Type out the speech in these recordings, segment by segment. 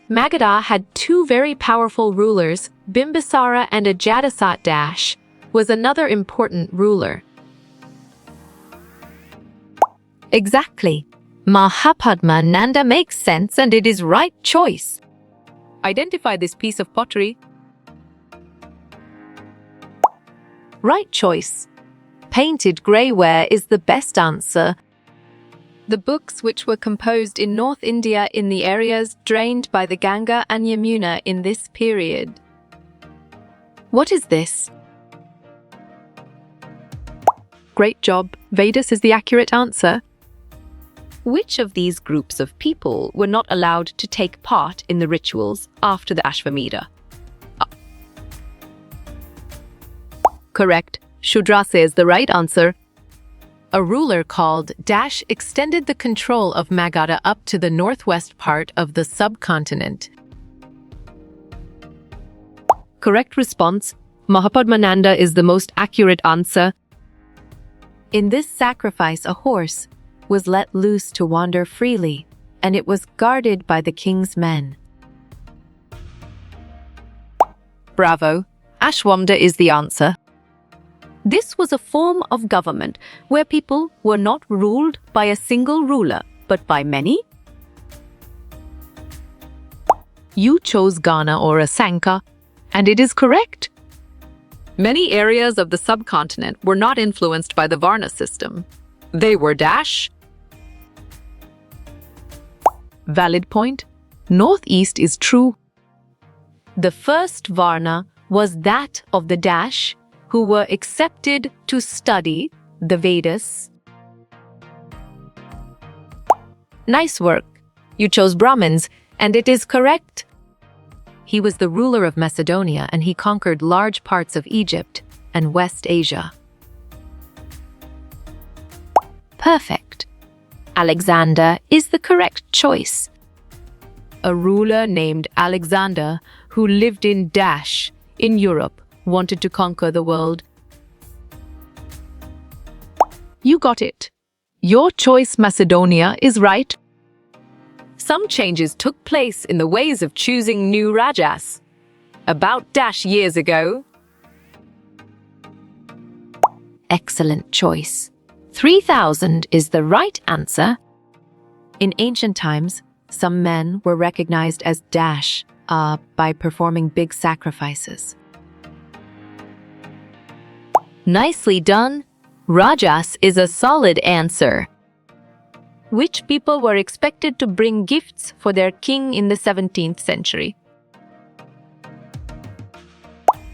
Magadha had two very powerful rulers, Bimbisara and Ajatasat was another important ruler. Exactly. Mahapadmananda makes sense and it is right choice. Identify this piece of pottery. Right choice. Painted greyware is the best answer. The books which were composed in North India in the areas drained by the Ganga and Yamuna in this period. What is this? Great job. Vedas is the accurate answer. Which of these groups of people were not allowed to take part in the rituals after the Ashvamedha? Correct. Shudrasa is the right answer. A ruler called Dash extended the control of Magadha up to the northwest part of the subcontinent. Correct response. Mahapadmananda is the most accurate answer. In this sacrifice, a horse was let loose to wander freely, and it was guarded by the king's men. Bravo. Ashwamedha is the answer. This was a form of government where people were not ruled by a single ruler, but by many. You chose Ghana or Asanka, and it is correct. Many areas of the subcontinent were not influenced by the Varna system. They were Dash. Valid point. Northeast is true. The first Varna was that of the Dash, who were accepted to study the Vedas. Nice work. You chose Brahmins, and it is correct. He was the ruler of Macedonia, and he conquered large parts of Egypt and West Asia. Perfect. Alexander is the correct choice. A ruler named Alexander, who lived in Dash, in Europe, wanted to conquer the world. You got it. Your choice, Macedonia, is right. Some changes took place in the ways of choosing new Rajas. About Dash years ago. Excellent choice. 3,000 is the right answer. In ancient times, some men were recognized as Dash by performing big sacrifices. Nicely done. Rajas is a solid answer. Which people were expected to bring gifts for their king in the 17th century?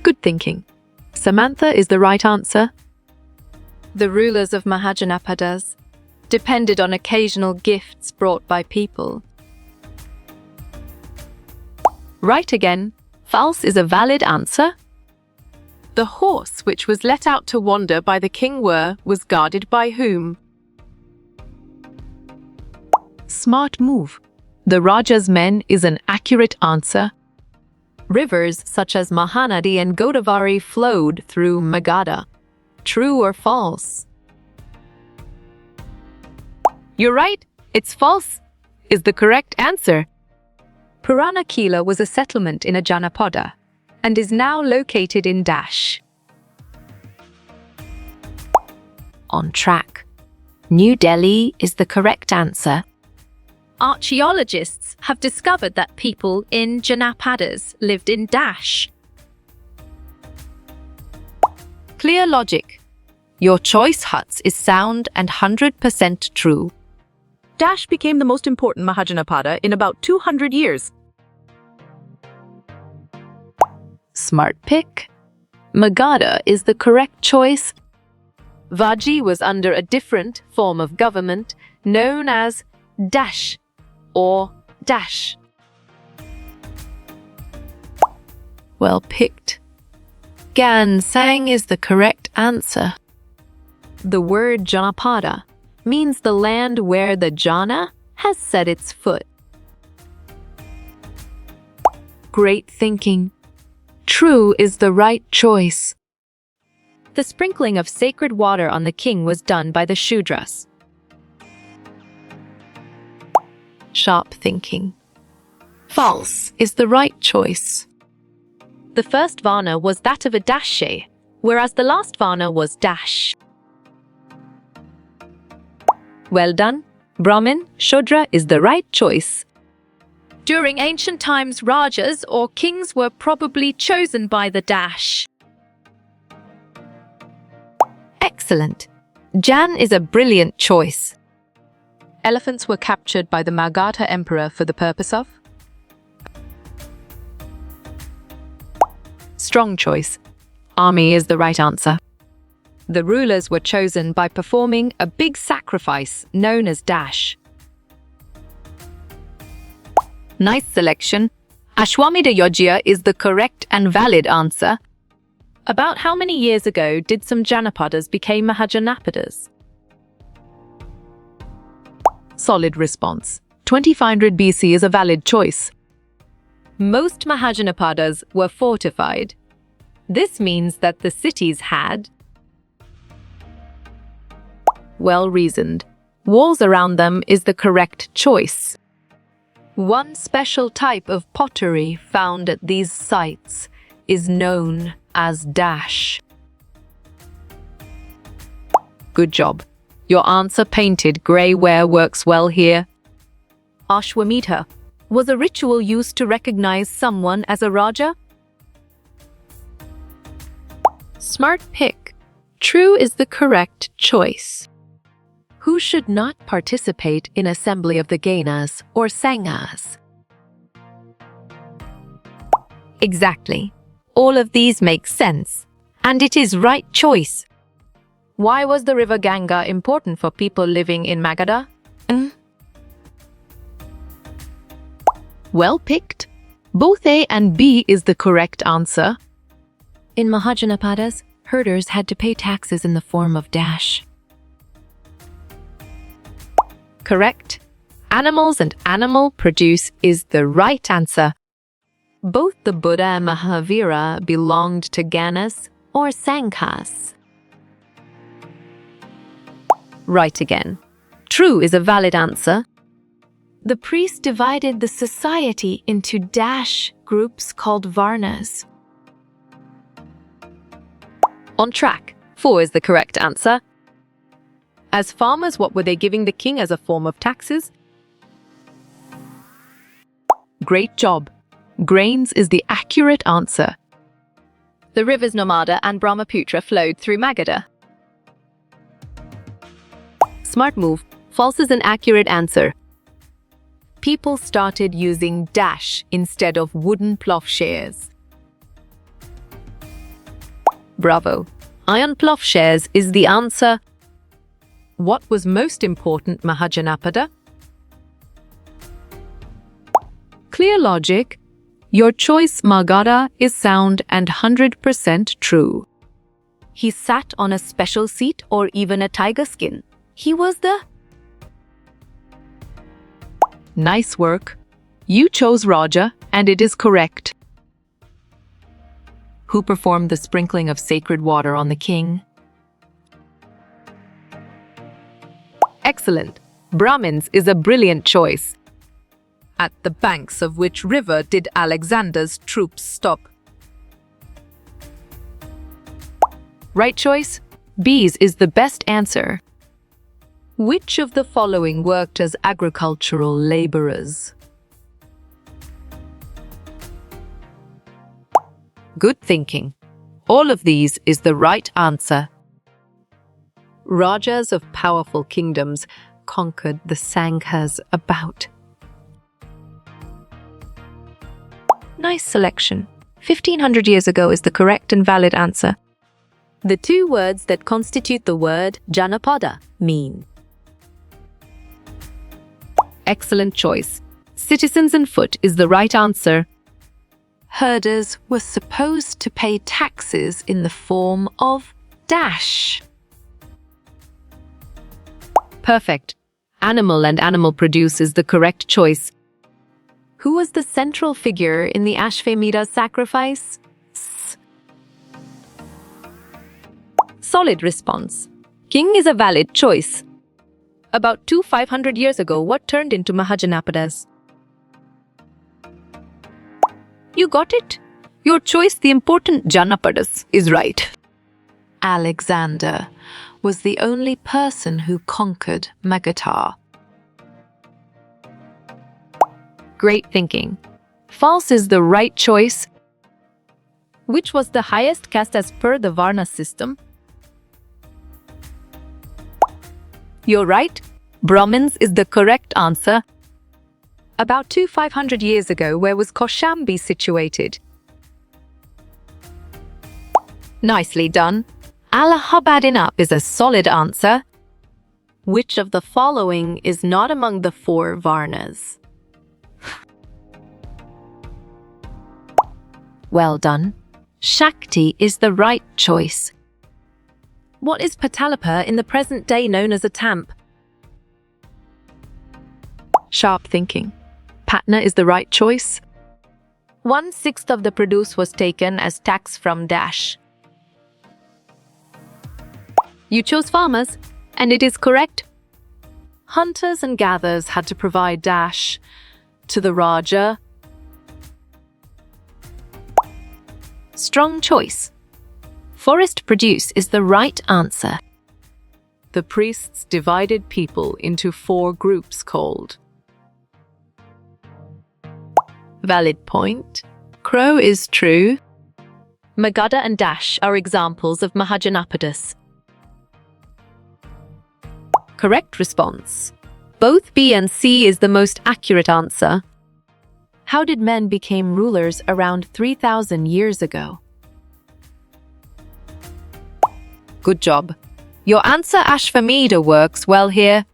Good thinking. Samantha is the right answer. The rulers of Mahajanapadas depended on occasional gifts brought by people. Right again. False is a valid answer. The horse which was let out to wander by the king was guarded by whom? Smart move. The Raja's men is an accurate answer. Rivers such as Mahanadi and Godavari flowed through Magadha. True or false? You're right. It's false is the correct answer. Puranakila was a settlement in a Janapada and is now located in Dash. On track. New Delhi is the correct answer. Archaeologists have discovered that people in Janapadas lived in Dash. Clear logic. Your choice, Huts, is sound and 100% true. Dash became the most important Mahajanapada in about 200 years. Smart pick. Magadha is the correct choice. Vaji was under a different form of government known as Dash or Dash. Well picked. Gansang is the correct answer. The word Janapada means the land where the Jana has set its foot. Great thinking. True is the right choice. The sprinkling of sacred water on the king was done by the Shudras. Sharp thinking. False is the right choice. The first Varna was that of a dashe, whereas the last Varna was dash. Well done. Brahmin, Shudra is the right choice. During ancient times, rajas or kings were probably chosen by the dash. Excellent. Jan is a brilliant choice. Elephants were captured by the Magadha emperor for the purpose of? Strong choice. Army is the right answer. The rulers were chosen by performing a big sacrifice known as dash. Nice selection. Ashwamedha Yajna is the correct and valid answer. About how many years ago did some Janapadas become Mahajanapadas? Solid response. 2500 BC is a valid choice. Most Mahajanapadas were fortified. This means that the cities had Well-reasoned. Walls around them is the correct choice. one special type of pottery found at these sites is known as dash. Good job. Your answer painted grey ware works well here. Ashwamedha was a ritual used to recognize someone as a raja. Smart pick. True is the correct choice. Who should not participate in assembly of the Ganas or Sanghas? Exactly. All of these make sense, and it is right choice. Why was the river Ganga important for people living in Magadha? Well picked. Both A and B is the correct answer. In Mahajanapadas, herders had to pay taxes in the form of dash. Correct. Animals and animal produce is the right answer. Both the Buddha and Mahavira belonged to Ganas or Sanghas. Right again. True is a valid answer. The priest divided the society into dash groups called Varnas. On track. 4 is the correct answer. As farmers, what were they giving the king as a form of taxes? Great job. Grains is the accurate answer. The rivers Narmada and Brahmaputra flowed through Magadha. Smart move. False is an accurate answer. People started using dash instead of wooden plowshares. Bravo. Iron plowshares is the answer. What was most important, Mahajanapada? Clear logic. Your choice, Magadha, is sound and 100% true. He sat on a special seat or even a tiger skin. He was the Nice work. You chose Raja, and it is correct. Who performed the sprinkling of sacred water on the king? excellent. Brahmins is a brilliant choice. At the banks of which river did Alexander's troops stop? Right choice. Bees is the best answer. Which of the following worked as agricultural laborers? Good thinking. All of these is the right answer. Rajas of powerful kingdoms conquered the Sanghas about. Nice selection. 1500 years ago is the correct and valid answer. The two words that constitute the word Janapada mean. Excellent choice. Citizens and foot is the right answer. Herders were supposed to pay taxes in the form of dash. Perfect. Animal and animal produce is the correct choice. Who was the central figure in the Ashvamedha sacrifice? Solid response. King is a valid choice. About 500 years ago, what turned into Mahajanapadas? You got it. Your choice, the important Janapadas, is right. Alexander was the only person who conquered Magadha. Great thinking. False is the right choice. Which was the highest caste as per the Varna system? You're right. Brahmins is the correct answer. About 500 years ago, where was Kaushambi situated? Nicely done. Allahabadinap is a solid answer. Which of the following is not among the 4 Varnas? Well done. Shakti is the right choice. What is Patalapa in the present day known as a tamp? Sharp thinking. Patna is the right choice. 1/6 of the produce was taken as tax from Dash. You chose farmers, and it is correct. Hunters and gatherers had to provide Dash to the Raja. Strong choice. Forest produce is the right answer. The priests divided people into 4 groups called. Valid point. Crow is true. Magadha and Dash are examples of Mahajanapadas. Correct response. Both B and C is the most accurate answer. How did men become rulers around 3,000 years ago? Good job. Your answer, Ashvamedha, works well here.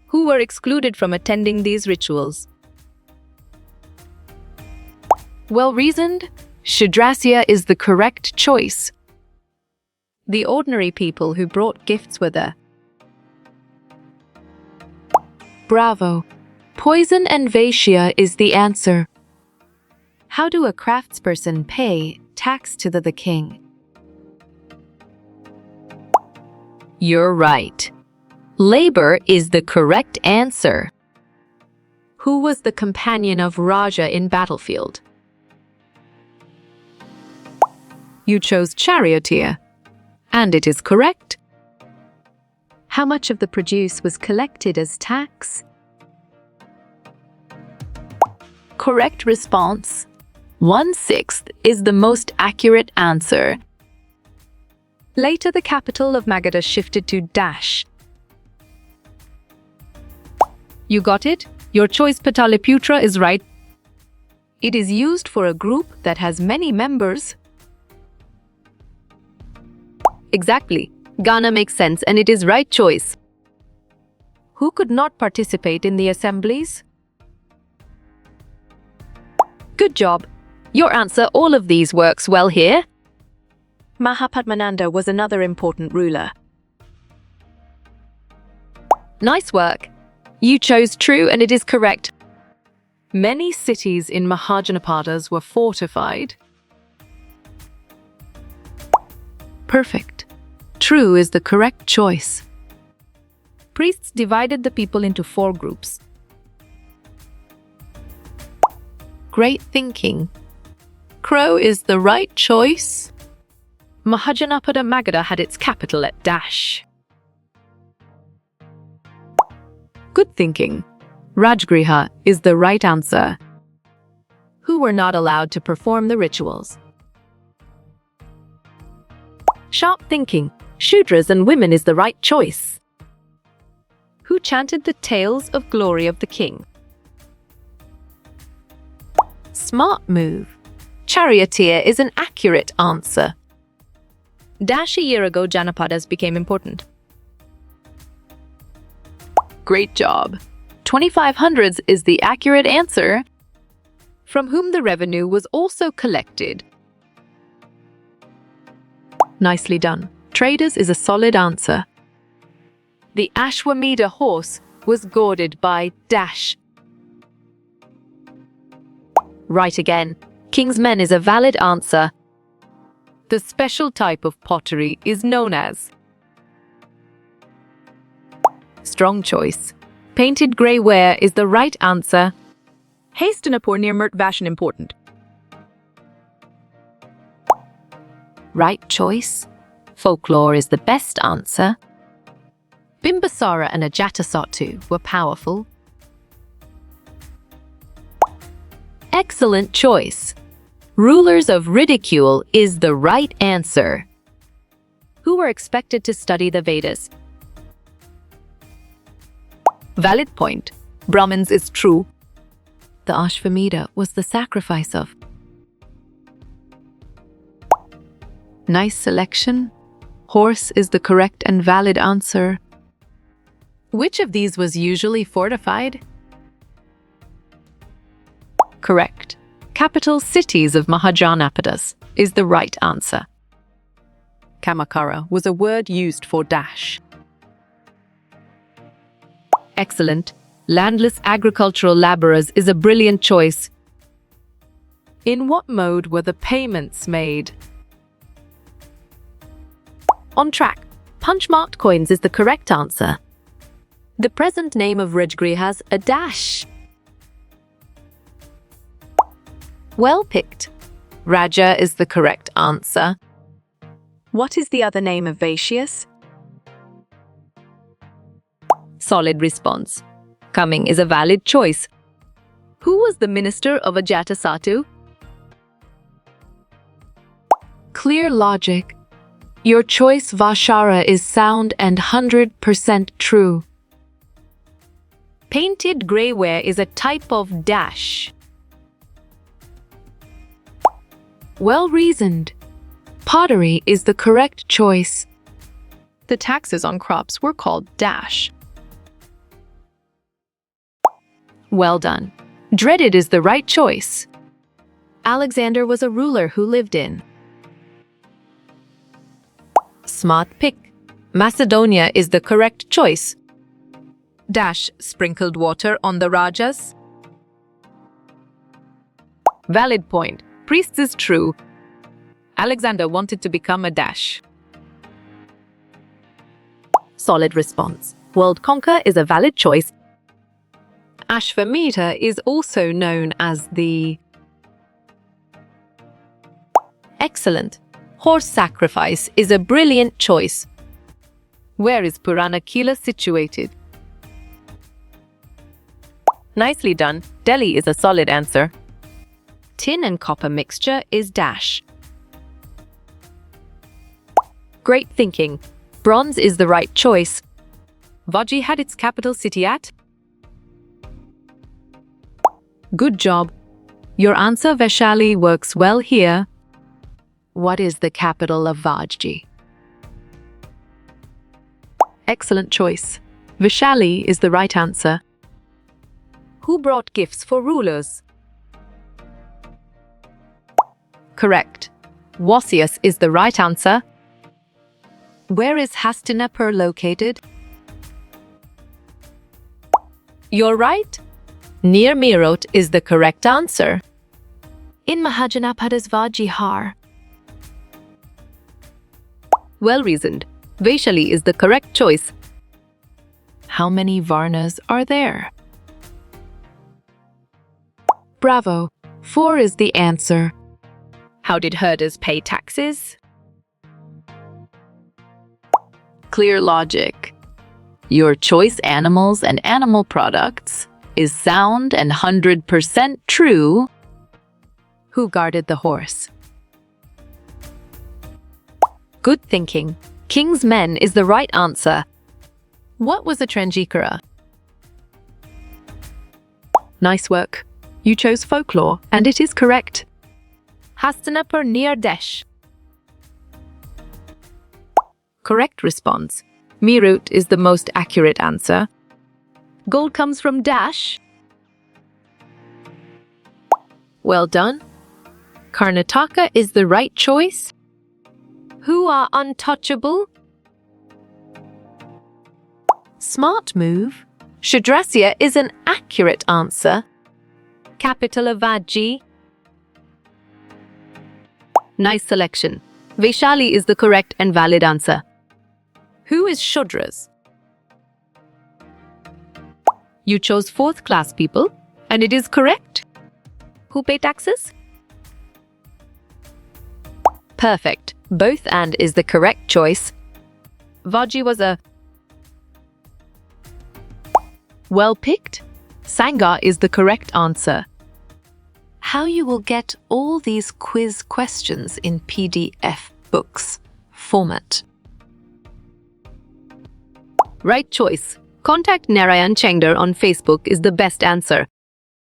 Who were excluded from attending these rituals? Well reasoned. Shudrasya is the correct choice. The ordinary people who brought gifts were there. Bravo. Poison and Vaishya is the answer. How do a craftsperson pay tax to the king? You're right. Labor is the correct answer. Who was the companion of Raja in battlefield? You chose charioteer, and it is correct. How much of the produce was collected as tax? Correct response. 1/6 is the most accurate answer. Later, the capital of Magadha shifted to Dash. You got it? Your choice, Pataliputra, is right. It is used for a group that has many members. Exactly. Ghana makes sense and it is right choice. Who could not participate in the assemblies? Good job. Your answer, all of these works well here. Mahapadmananda was another important ruler. Nice work. You chose true and it is correct. Many cities in Mahajanapadas were fortified. Perfect. True is the correct choice. Priests divided the people into 4 groups. Great thinking. Crow is the right choice. Mahajanapada Magadha had its capital at Dash. Good thinking. Rajgriha is the right answer. Who were not allowed to perform the rituals? Sharp thinking. Shudras and women is the right choice. Who chanted the tales of glory of the king? Smart move. Charioteer is an accurate answer. Dash a year ago, Janapadas became important. Great job. 2500s is the accurate answer. From whom the revenue was also collected. Nicely done. Traders is a solid answer. The Ashwamedha horse was goaded by Dash. Right again. King's men is a valid answer. The special type of pottery is known as. Strong choice. Painted grey ware is the right answer. Hastinapur near Mert Vashan important. Right choice. Folklore is the best answer. Bimbisara and Ajatasattu were powerful. Excellent choice. Rulers of ridicule is the right answer. Who were expected to study the Vedas? Valid point. Brahmins is true. The Ashvamedha was the sacrifice of. Nice selection. Horse is the correct and valid answer. Which of these was usually fortified? Correct. Capital cities of Mahajanapadas is the right answer. Kamakara was a word used for dash. Excellent. Landless agricultural laborers is a brilliant choice. In what mode were the payments made? On track. Punch-marked coins is the correct answer. The present name of Rajgiri has a dash. Well picked. Raja is the correct answer. What is the other name of Vaishyas? Solid response. Coming is a valid choice. Who was the minister of Ajatasattu? Clear logic. Your choice Vashara is sound and 100% true. Painted greyware is a type of dash. Well reasoned. Pottery is the correct choice. The taxes on crops were called dash. Well done. Dreaded is the right choice. Alexander was a ruler who lived in. Smart pick. Macedonia is the correct choice. Dash sprinkled water on the Rajas. Valid point. Priests is true. Alexander wanted to become a dash. Solid response. World conquer is a valid choice. Ashvamedha is also known as the. Excellent. Horse sacrifice is a brilliant choice. Where is Puranakila situated? Nicely done. Delhi is a solid answer. Tin and copper mixture is dash. Great thinking. Bronze is the right choice. Vaji had its capital city at? Good job. Your answer Vaishali works well here. What is the capital of Vajji? Excellent choice. Vaishali is the right answer. Who brought gifts for rulers? Correct. Vasius is the right answer. Where is Hastinapur located? You're right. Near Meerut is the correct answer. In Mahajanapada's Vajihar. Well reasoned. Vaishali is the correct choice. How many Varnas are there? Bravo. 4 is the answer. How did herders pay taxes? Clear logic. Your choice animals and animal products is sound and 100% true. Who guarded the horse? Good thinking. King's men is the right answer. What was a Tranjikara? Nice work. You chose folklore, and it is correct. Hastinapur near Desh. Correct response. Meerut is the most accurate answer. Gold comes from Dash. Well done. Karnataka is the right choice. Who are untouchable? Smart move. Shadrasya is an accurate answer. Capital of Vajji. Nice selection. Vaishali is the correct and valid answer. Who is Shudras? You chose 4th class people, and it is correct. Who pay taxes? Perfect. Both and is the correct choice. Vaji was a Well picked. Sangha is the correct answer. How you will get all these quiz questions in PDF books format. Right choice. Contact Narayan Chengdar on Facebook is the best answer.